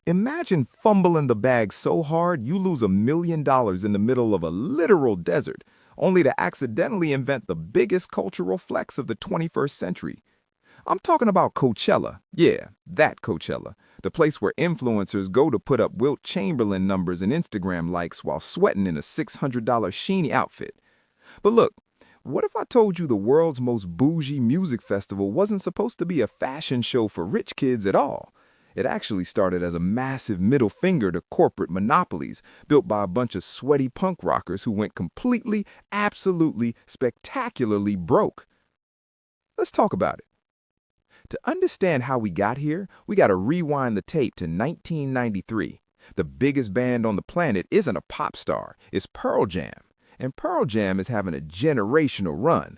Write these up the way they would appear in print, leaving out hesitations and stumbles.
Imagine fumbling the bag so hard you lose $1 million in the middle of a literal desert, only to accidentally invent the biggest cultural flex of the 21st century. I'm talking about Coachella. Yeah, that Coachella. The place where influencers go to put up Wilt Chamberlain numbers and Instagram likes while sweating in a $600 Sheeny outfit. But look, what if I told you the world's most bougie music festival wasn't supposed to be a fashion show for rich kids at all? It actually started as a massive middle finger to corporate monopolies built by a bunch of sweaty punk rockers who went completely, absolutely, spectacularly broke. Let's talk about it. To understand how we got here, we got to rewind the tape to 1993. The biggest band on the planet isn't a pop star, it's Pearl Jam. And Pearl Jam is having a generational run.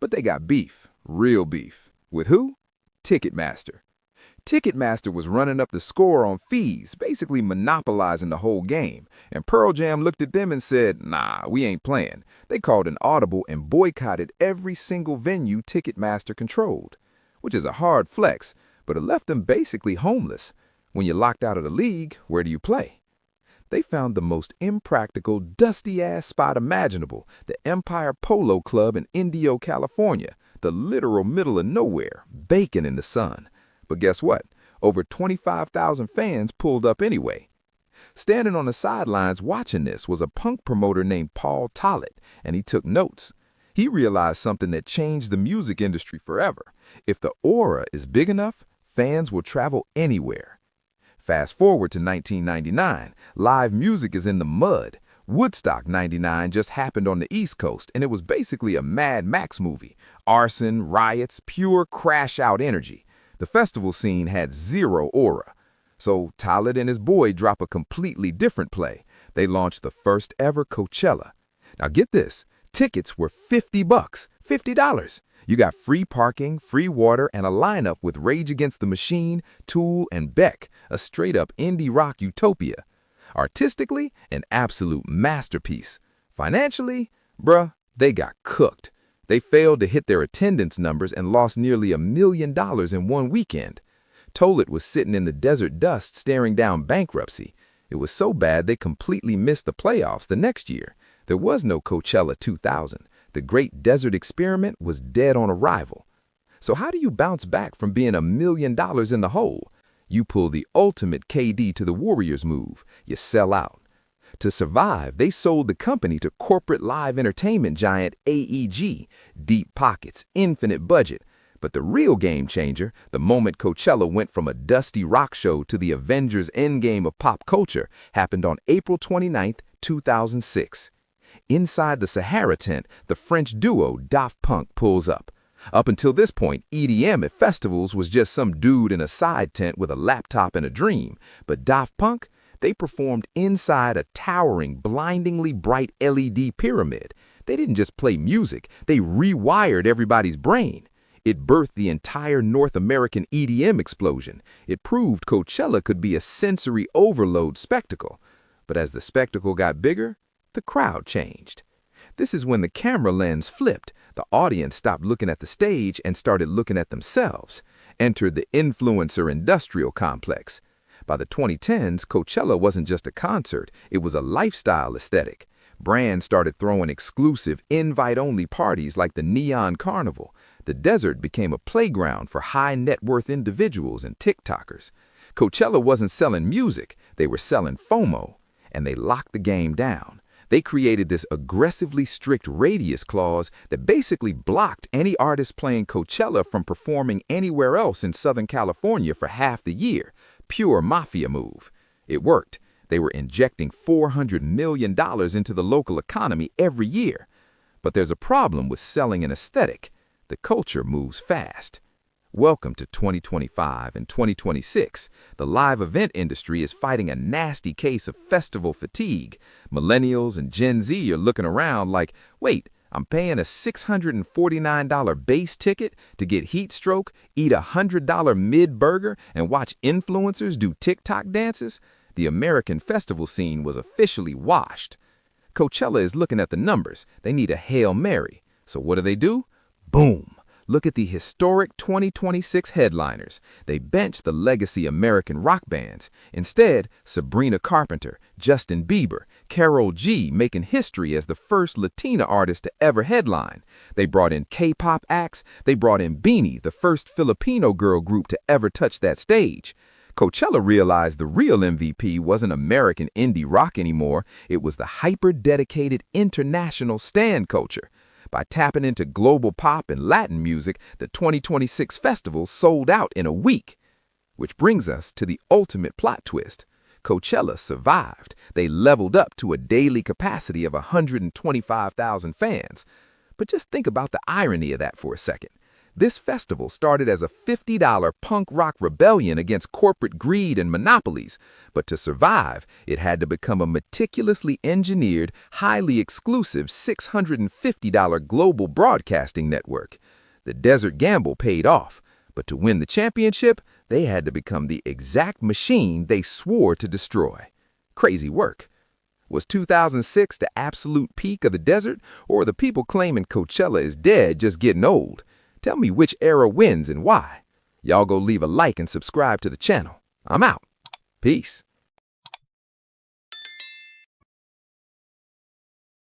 But they got beef, real beef. With who? Ticketmaster. Ticketmaster was running up the score on fees, basically monopolizing the whole game. And Pearl Jam looked at them and said, nah, we ain't playing. They called an audible and boycotted every single venue Ticketmaster controlled. Which is a hard flex, but it left them basically homeless. When you're locked out of the league, where do you play? They found the most impractical, dusty-ass spot imaginable, the Empire Polo Club in Indio, California, the literal middle of nowhere, baking in the sun. But guess what? Over 25,000 fans pulled up anyway. Standing on the sidelines watching this was a punk promoter named Paul Tollett, and he took notes. He realized something that changed the music industry forever. If the aura is big enough, fans will travel anywhere. Fast forward to 1999, live music is in the mud. Woodstock 99 just happened on the East Coast, and it was basically a Mad Max movie. Arson, riots, pure crash-out energy. The festival scene had zero aura. So Tollett and his boy drop a completely different play. They launched the first ever Coachella. Now get this, tickets were $50, $50. You got free parking, free water, and a lineup with Rage Against the Machine, Tool, and Beck, a straight-up indie rock utopia. Artistically, an absolute masterpiece. Financially, bruh, they got cooked. They failed to hit their attendance numbers and lost nearly $1 million in one weekend. Tollett was sitting in the desert dust staring down bankruptcy. It was so bad they completely missed the playoffs the next year. There was no Coachella 2000. The Great Desert Experiment was dead on arrival. So how do you bounce back from being $1 million in the hole? You pull the ultimate KD to the Warriors move. You sell out. To survive, they sold the company to corporate live entertainment giant AEG. Deep pockets, infinite budget. But the real game changer, the moment Coachella went from a dusty rock show to the Avengers Endgame of pop culture, happened on April 29, 2006. Inside the Sahara tent, the French duo Daft Punk pulls up. Up until this point, EDM at festivals was just some dude in a side tent with a laptop and a dream. But Daft Punk, they performed inside a towering, blindingly bright LED pyramid. They didn't just play music, they rewired everybody's brain. It birthed the entire North American EDM explosion. It proved Coachella could be a sensory overload spectacle. But as the spectacle got bigger, the crowd changed. This is when the camera lens flipped. The audience stopped looking at the stage and started looking at themselves. Entered the influencer industrial complex. By the 2010s, Coachella wasn't just a concert, it was a lifestyle aesthetic. Brands started throwing exclusive, invite-only parties like the Neon Carnival. The desert became a playground for high-net-worth individuals and TikTokers. Coachella wasn't selling music, they were selling FOMO. And they locked the game down. They created this aggressively strict radius clause that basically blocked any artist playing Coachella from performing anywhere else in Southern California for half the year. Pure mafia move. It worked. They were injecting $400 million into the local economy every year. But there's a problem with selling an aesthetic. The culture moves fast. Welcome to 2025 and 2026. The live event industry is fighting a nasty case of festival fatigue. Millennials and Gen Z are looking around like, wait, I'm paying a $649 base ticket to get heat stroke, eat a $100 mid-burger, and watch influencers do TikTok dances? The American festival scene was officially washed. Coachella is looking at the numbers. They need a Hail Mary. So what do? Boom! Look at the historic 2026 headliners. They benched the legacy American rock bands. Instead, Sabrina Carpenter, Justin Bieber, Karol G making history as the first Latina artist to ever headline. They brought in K-pop acts. They brought in Beanie, the first Filipino girl group to ever touch that stage. Coachella realized the real MVP wasn't American indie rock anymore. It was the hyper-dedicated international stan culture. By tapping into global pop and Latin music, the 2026 festival sold out in a week. Which brings us to the ultimate plot twist. Coachella survived. They leveled up to a daily capacity of 125,000 fans. But just think about the irony of that for a second. This festival started as a $50 punk rock rebellion against corporate greed and monopolies, but to survive, it had to become a meticulously engineered, highly exclusive $650 global broadcasting network. The desert gamble paid off, but to win the championship, they had to become the exact machine they swore to destroy. Crazy work. Was 2006 the absolute peak of the desert, or are the people claiming Coachella is dead just getting old? Tell me which era wins and why. Y'all go leave a like and subscribe to the channel. I'm out. Peace.